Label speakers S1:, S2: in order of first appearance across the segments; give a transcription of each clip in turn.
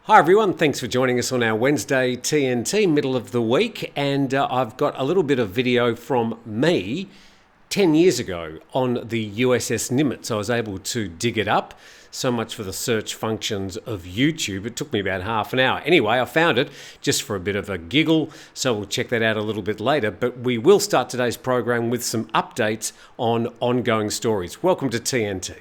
S1: Hi everyone, thanks for joining us on our Wednesday TNT, middle of the week, and I've got a little bit of video from me 10 years ago on the USS Nimitz. I was able to dig it up. So much for the search functions of YouTube. It took me about half an hour. Anyway, I found it just for a bit of a giggle, so we'll check that out a little bit later. But we will start today's program with some updates on ongoing stories. Welcome to TNT.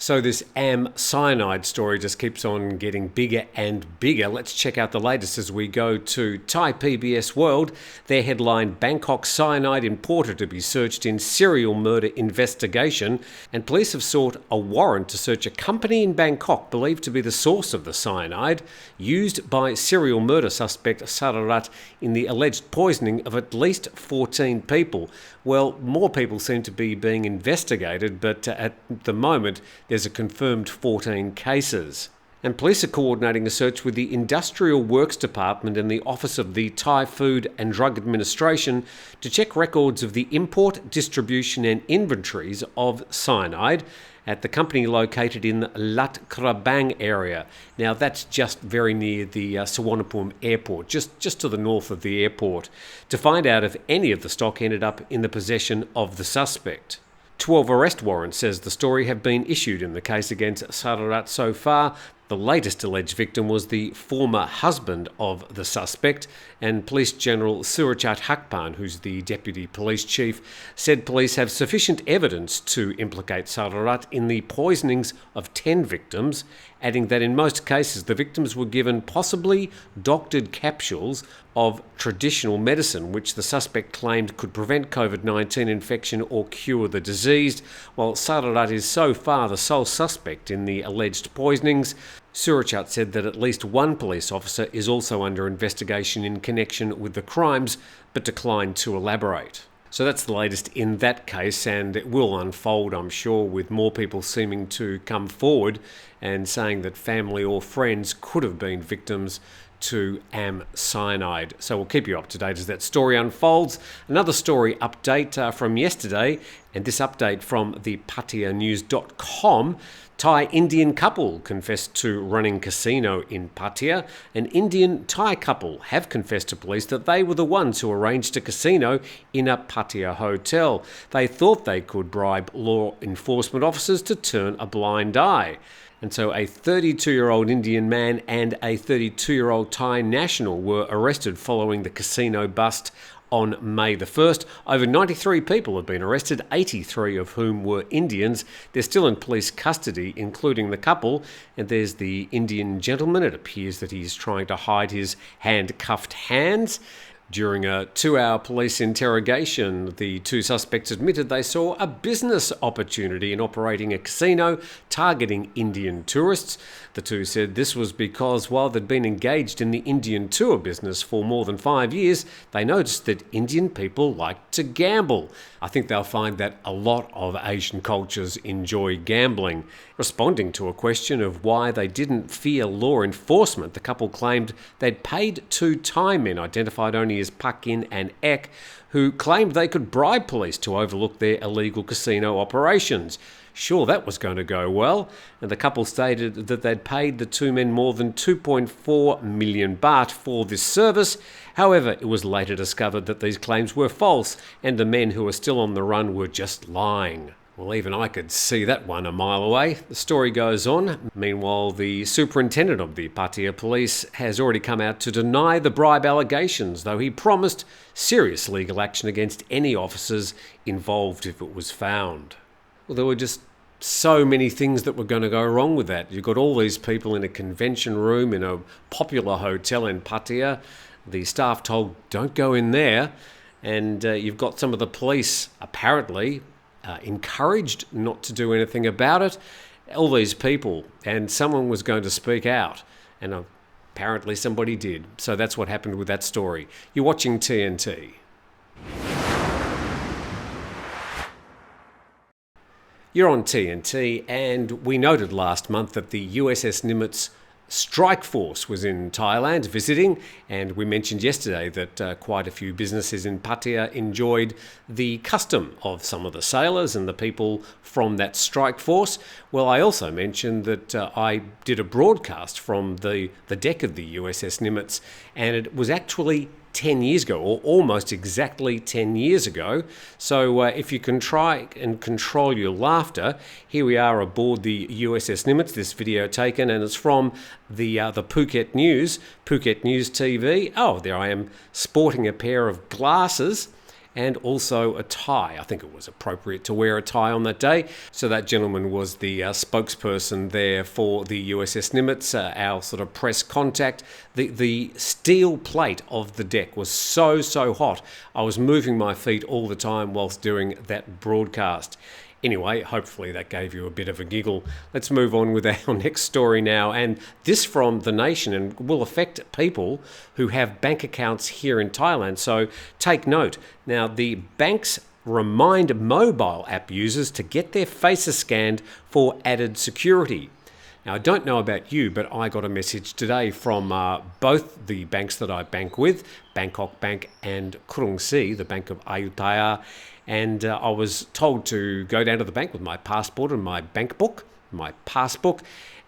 S1: So this Am Cyanide story just keeps on getting bigger and bigger. Let's check out the latest as we go to Thai PBS World. Their headline, Bangkok cyanide importer to be searched in serial murder investigation. And police have sought a warrant to search a company in Bangkok believed to be the source of the cyanide used by serial murder suspect Sararat in the alleged poisoning of at least 14 people. Well, more people seem to be being investigated, but at the moment there's a confirmed 14 cases. And police are coordinating a search with the Industrial Works Department and the Office of the Thai Food and Drug Administration to check records of the import, distribution and inventories of cyanide at the company located in the Lat Krabang area. Now that's just very near the Suvarnabhumi airport, just to the north of the airport, to find out if any of the stock ended up in the possession of the suspect. 12 arrest warrants, says the story, have been issued in the case against Sararat so far. The latest alleged victim was the former husband of the suspect, and Police General Surachat Hakpan, who's the Deputy Police Chief, said police have sufficient evidence to implicate Sararat in the poisonings of 10 victims, adding that in most cases the victims were given possibly doctored capsules of traditional medicine, which the suspect claimed could prevent COVID-19 infection or cure the disease. While Sararat is so far the sole suspect in the alleged poisonings, Surachat said that at least one police officer is also under investigation in connection with the crimes, but declined to elaborate. So that's the latest in that case, and it will unfold, I'm sure, with more people seeming to come forward and saying that family or friends could have been victims to Am Cyanide. So we'll keep you up to date as that story unfolds. Another story update from yesterday, and this update from the PattayaNews.com. Thai-Indian couple confessed to running casino in Pattaya. An Indian-Thai couple have confessed to police that they were the ones who arranged a casino in a Pattaya hotel. They thought they could bribe law enforcement officers to turn a blind eye. And so a 32-year-old Indian man and a 32-year-old Thai national were arrested following the casino bust on May the 1st. Over 93 people have been arrested, 83 of whom were Indians. They're still in police custody, including the couple. And there's the Indian gentleman. It appears that he's trying to hide his handcuffed hands. During a 2-hour police interrogation, the two suspects admitted they saw a business opportunity in operating a casino targeting Indian tourists. The two said this was because while they'd been engaged in the Indian tour business for more than 5 years, they noticed that Indian people like to gamble. I think they'll find that a lot of Asian cultures enjoy gambling. Responding to a question of why they didn't fear law enforcement, the couple claimed they'd paid 2 Thai men, identified only as Pakin and Ek, who claimed they could bribe police to overlook their illegal casino operations. Sure, that was going to go well, and the couple stated that they'd paid the 2 men more than 2.4 million baht for this service. However, it was later discovered that these claims were false, and the men who were still on the run were just lying. Well, even I could see that one a mile away. The story goes on. Meanwhile, the superintendent of the Pattaya police has already come out to deny the bribe allegations, though he promised serious legal action against any officers involved if it was found. Well, there were just so many things that were going to go wrong with that. You've got all these people in a convention room in a popular hotel in Pattaya. The staff told, don't go in there. And you've got some of the police, apparently, encouraged not to do anything about it. All these people, and someone was going to speak out, and apparently somebody did. So that's what happened with that story. You're watching TNT. You're on TNT, and we noted last month that the USS Nimitz strike force was in Thailand visiting, and we mentioned yesterday that quite a few businesses in Pattaya enjoyed the custom of some of the sailors and the people from that strike force. Well, I also mentioned that I did a broadcast from the deck of the USS Nimitz, and it was actually 10 years ago, or almost exactly 10 years ago. So if you can try and control your laughter, here we are aboard the USS Nimitz, this video taken, and it's from the Phuket News TV. Oh, there I am sporting a pair of glasses and also a tie. I think it was appropriate to wear a tie on that day. So that gentleman was the spokesperson there for the USS Nimitz, our sort of press contact. The steel plate of the deck was so hot. I was moving my feet all the time whilst doing that broadcast. Anyway, hopefully that gave you a bit of a giggle. Let's move on with our next story now. And this from The Nation, and will affect people who have bank accounts here in Thailand. So take note. Now, the banks remind mobile app users to get their faces scanned for added security. Now, I don't know about you, but I got a message today from both the banks that I bank with, Bangkok Bank and Krung Si, the Bank of Ayutthaya. And I was told to go down to the bank with my passport and my bank book, my passbook,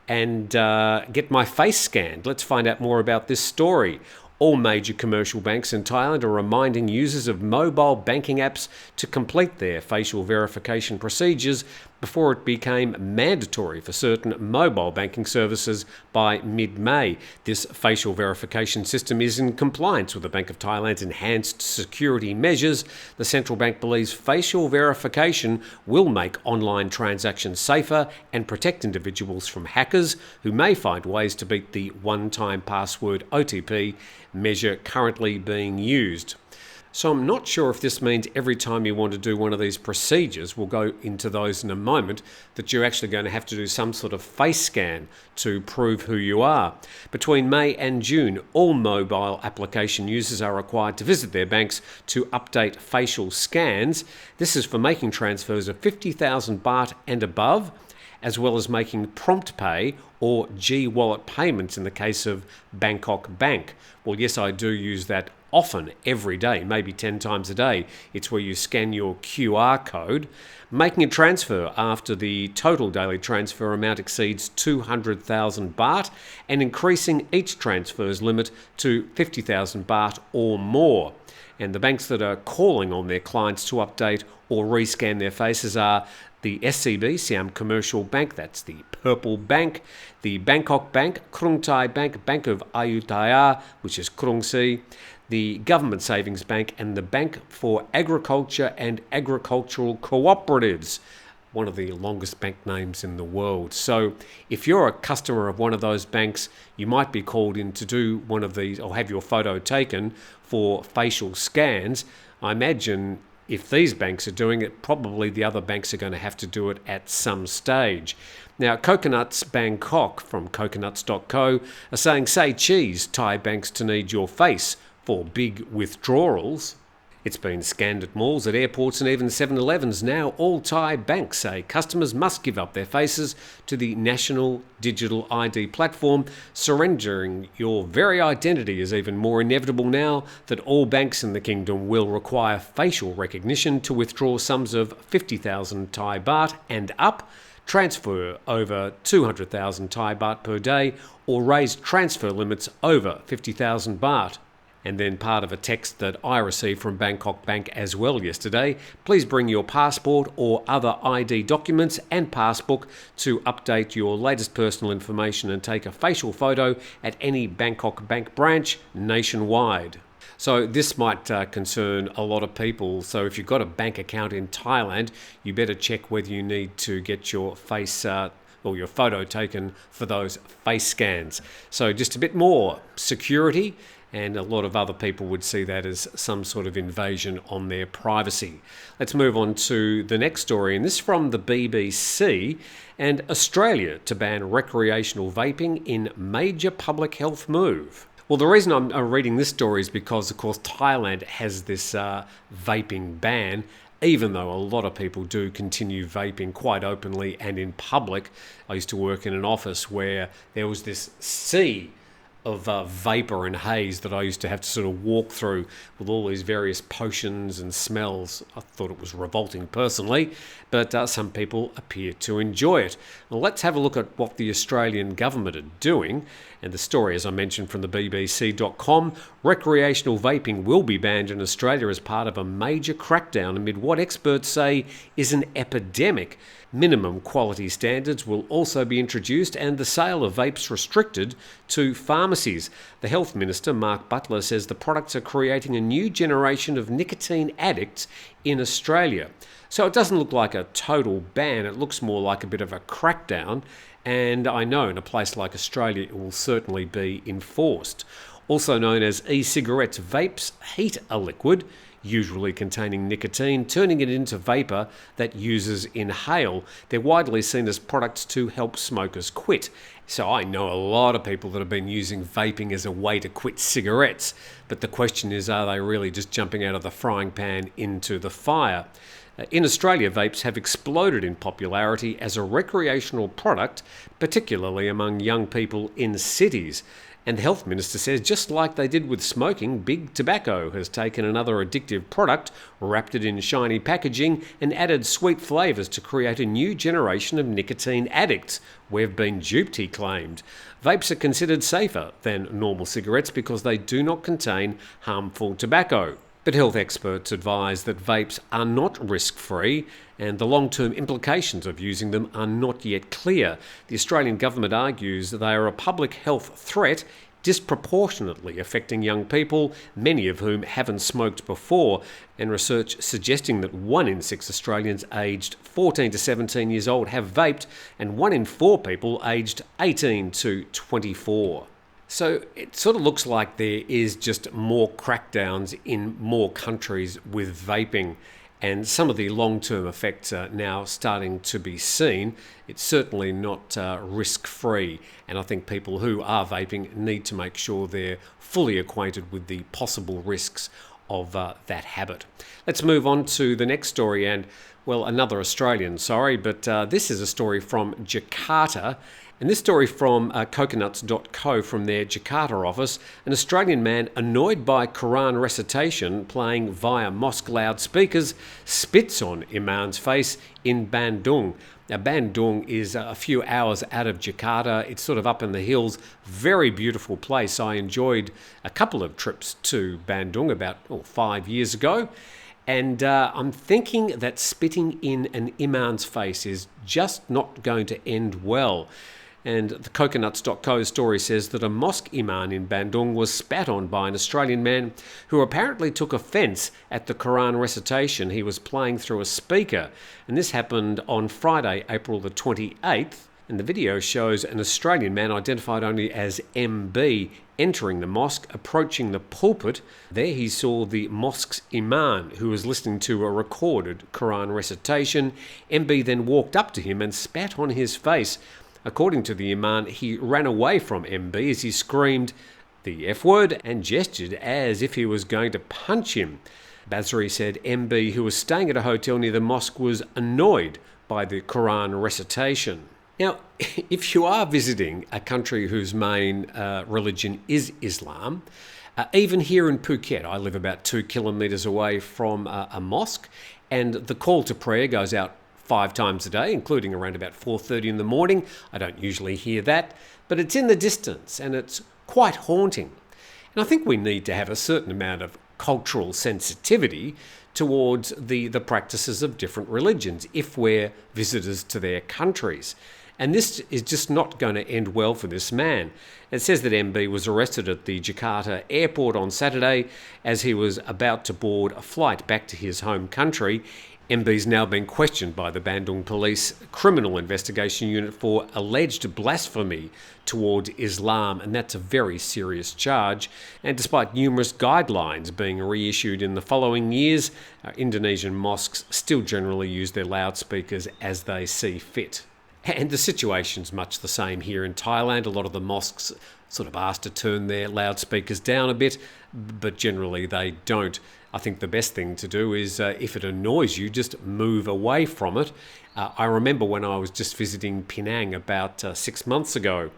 S1: and get my face scanned. Let's find out more about this story. All major commercial banks in Thailand are reminding users of mobile banking apps to complete their facial verification procedures before it became mandatory for certain mobile banking services by mid-May. This facial verification system is in compliance with the Bank of Thailand's enhanced security measures. The central bank believes facial verification will make online transactions safer and protect individuals from hackers who may find ways to beat the one-time password OTP measure currently being used. So I'm not sure if this means every time you want to do one of these procedures, we'll go into those in a moment, that you're actually going to have to do some sort of face scan to prove who you are. Between May and June, all mobile application users are required to visit their banks to update facial scans. This is for making transfers of 50,000 baht and above, as well as making prompt pay or G-Wallet payments in the case of Bangkok Bank. Well, yes, I do use that often, every day, maybe 10 times a day. It's where you scan your QR code. Making a transfer after the total daily transfer amount exceeds 200,000 baht and increasing each transfer's limit to 50,000 baht or more. And the banks that are calling on their clients to update or rescan their faces are the SCB, Siam Commercial Bank, that's the Purple Bank, the Bangkok Bank, Krung Thai Bank, Bank of Ayutthaya, which is Krung Si, the Government Savings Bank, and the Bank for Agriculture and Agricultural Cooperatives, one of the longest bank names in the world. So if you're a customer of one of those banks, you might be called in to do one of these or have your photo taken for facial scans. I imagine if these banks are doing it, probably the other banks are going to have to do it at some stage. Now, Coconuts Bangkok from coconuts.co are saying, say cheese, Thai banks to need your face for big withdrawals. It's been scanned at malls, at airports and even 7-Elevens. Now all Thai banks say customers must give up their faces to the National Digital ID platform. Surrendering your very identity is even more inevitable now that all banks in the kingdom will require facial recognition to withdraw sums of 50,000 Thai baht and up, transfer over 200,000 Thai baht per day, or raise transfer limits over 50,000 baht. And then part of a text that I received from Bangkok Bank as well yesterday. Please bring your passport or other ID documents and passbook to update your latest personal information and take a facial photo at any Bangkok Bank branch nationwide. So this might concern a lot of people. So if you've got a bank account in Thailand, you better check whether you need to get your face or your photo taken for those face scans. So just a bit more security. And a lot of other people would see that as some sort of invasion on their privacy. Let's move on to the next story, and this from the BBC. And Australia to ban recreational vaping in major public health move. Well, the reason I'm reading this story is because, of course, Thailand has this vaping ban. even though a lot of people do continue vaping quite openly and in public. I used to work in an office where there was this sea of vapor and haze that I used to have to sort of walk through with all these various potions and smells. I thought it was revolting personally, but some people appear to enjoy it. Well, let's have a look at what the Australian government are doing. And the story, as I mentioned, from the BBC.com, recreational vaping will be banned in Australia as part of a major crackdown amid what experts say is an epidemic. Minimum quality standards will also be introduced and the sale of vapes restricted to pharmacies. The Health Minister, Mark Butler, says the products are creating a new generation of nicotine addicts in Australia. So it doesn't look like a total ban, it looks more like a bit of a crackdown, and I know in a place like Australia it will certainly be enforced. Also known as e-cigarettes, vapes heat a liquid, usually containing nicotine, turning it into vapour that users inhale. They're widely seen as products to help smokers quit. So I know a lot of people that have been using vaping as a way to quit cigarettes, but the question is, are they really just jumping out of the frying pan into the fire? In Australia, vapes have exploded in popularity as a recreational product, particularly among young people in cities. And the Health Minister says, just like they did with smoking, Big Tobacco has taken another addictive product, wrapped it in shiny packaging, and added sweet flavours to create a new generation of nicotine addicts. We've been duped, he claimed. Vapes are considered safer than normal cigarettes because they do not contain harmful tobacco. But health experts advise that vapes are not risk-free and the long-term implications of using them are not yet clear. The Australian government argues that they are a public health threat, disproportionately affecting young people, many of whom haven't smoked before, and research suggesting that 1 in 6 Australians aged 14 to 17 years old have vaped and 1 in 4 people aged 18 to 24. So it sort of looks like there is just more crackdowns in more countries with vaping, and some of the long-term effects are now starting to be seen. It's certainly not risk-free, and I think people who are vaping need to make sure they're fully acquainted with the possible risks of that habit. Let's move on to the next story, and well, another Australian, but this is a story from Jakarta. And this story from coconuts.co from their Jakarta office, an Australian man annoyed by Quran recitation playing via mosque loudspeakers spits on Iman's face in Bandung. Now, Bandung is a few hours out of Jakarta. It's sort of up in the hills. Very beautiful place. I enjoyed a couple of trips to Bandung about 5 years ago. And I'm thinking that spitting in an Iman's face is just not going to end well. And the coconuts.co story says that a mosque imam in Bandung was spat on by an Australian man who apparently took offence at the Quran recitation he was playing through a speaker. And this happened on Friday, April the 28th. And the video shows an Australian man identified only as MB entering the mosque, approaching the pulpit. There he saw the mosque's imam, who was listening to a recorded Quran recitation. MB then walked up to him and spat on his face. According to the imam, he ran away from MB as he screamed the F word and gestured as if he was going to punch him. Basri said MB, who was staying at a hotel near the mosque, was annoyed by the Quran recitation. Now, if you are visiting a country whose main religion is Islam, even here in Phuket, I live about 2 kilometres away from a mosque, and the call to prayer goes out 5 times a day, including around about 4:30 in the morning. I don't usually hear that, but it's in the distance and it's quite haunting. And I think we need to have a certain amount of cultural sensitivity towards the practices of different religions if we're visitors to their countries. And this is just not going to end well for this man. It says that MB was arrested at the Jakarta airport on Saturday as he was about to board a flight back to his home country. MB's now been questioned by the Bandung Police Criminal Investigation Unit for alleged blasphemy towards Islam, and that's a very serious charge. And despite numerous guidelines being reissued in the following years, Indonesian mosques still generally use their loudspeakers as they see fit. And the situation's much the same here in Thailand. A lot of the mosques sort of asked to turn their loudspeakers down a bit, but generally they don't. I think the best thing to do is, if it annoys you, just move away from it. I remember when I was just visiting Penang about 6 months ago,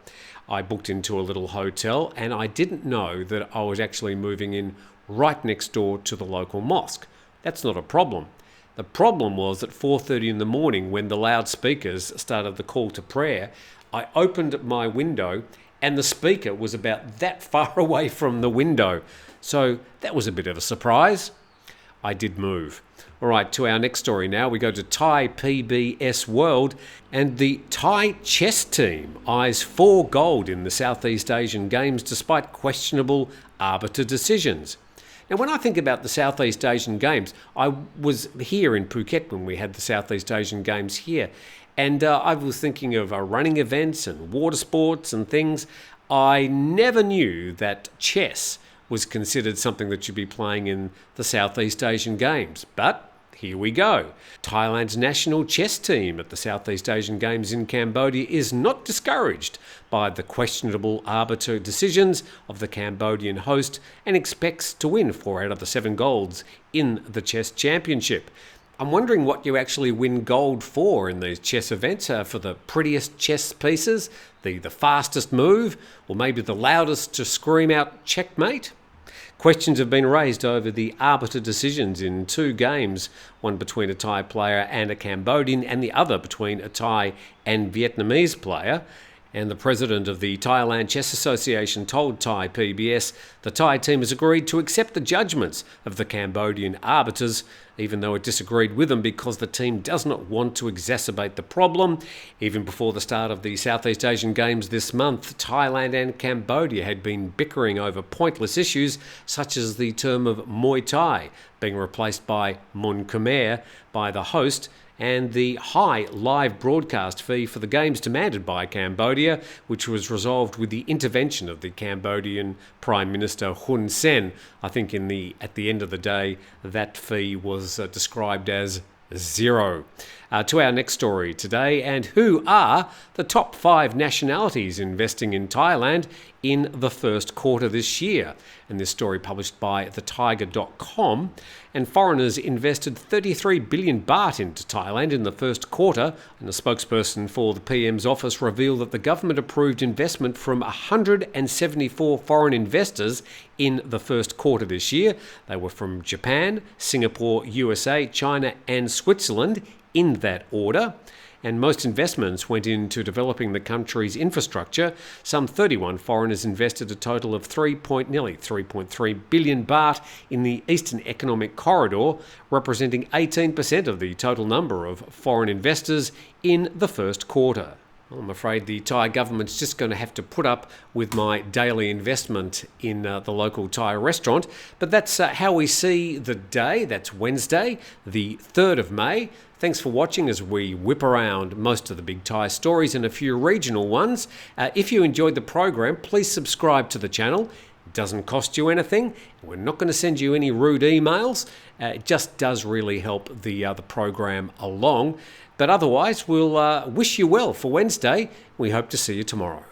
S1: I booked into a little hotel and I didn't know that I was actually moving in right next door to the local mosque. That's not a problem. The problem was at 4:30 in the morning when the loudspeakers started the call to prayer, I opened my window and the speaker was about that far away from the window. So that was a bit of a surprise. I did move. All right, to our next story now. We go to Thai PBS World, and the Thai chess team eyes 4 gold in the Southeast Asian Games despite questionable arbiter decisions. Now, when I think about the Southeast Asian Games, I was here in Phuket when we had the Southeast Asian Games here, and I was thinking of running events and water sports and things. I never knew that chess was considered something that you'd be playing in the Southeast Asian Games, but here we go. Thailand's national chess team at the Southeast Asian Games in Cambodia is not discouraged by the questionable arbiter decisions of the Cambodian host and expects to win 4 out of the 7 golds in the chess championship. I'm wondering what you actually win gold for in these chess events, for the prettiest chess pieces, the fastest move, or maybe the loudest to scream out checkmate? Questions have been raised over the arbiter decisions in 2 games, one between a Thai player and a Cambodian, and the other between a Thai and Vietnamese player. And the president of the Thailand Chess Association told Thai PBS the Thai team has agreed to accept the judgments of the Cambodian arbiters, even though it disagreed with them because the team does not want to exacerbate the problem. Even before the start of the Southeast Asian Games this month, Thailand and Cambodia had been bickering over pointless issues such as the term of Muay Thai being replaced by Mun Khmer by the host, and the high live broadcast fee for the games demanded by Cambodia, which was resolved with the intervention of the Cambodian Prime Minister Hun Sen. I think at the end of the day, that fee was described as 0. To our next story today, and who are the top 5 nationalities investing in Thailand in the first quarter this year? And this story published by thetiger.com. And foreigners invested 33 billion baht into Thailand in the first quarter, and a spokesperson for the PM's office revealed that the government approved investment from 174 foreign investors in the first quarter this year. They were from Japan, Singapore, USA, China and Switzerland in that order. And most investments went into developing the country's infrastructure. Some 31 foreigners invested a total of nearly 3.3 billion baht in the Eastern Economic Corridor, representing 18% of the total number of foreign investors in the first quarter. I'm afraid the Thai government's just going to have to put up with my daily investment in the local Thai restaurant. But that's how we see the day. That's Wednesday, the 3rd of May. Thanks for watching as we whip around most of the big Thai stories and a few regional ones. If you enjoyed the program, please subscribe to the channel. It doesn't cost you anything. We're not going to send you any rude emails. It just does really help the program along. But otherwise, we'll wish you well for Wednesday. We hope to see you tomorrow.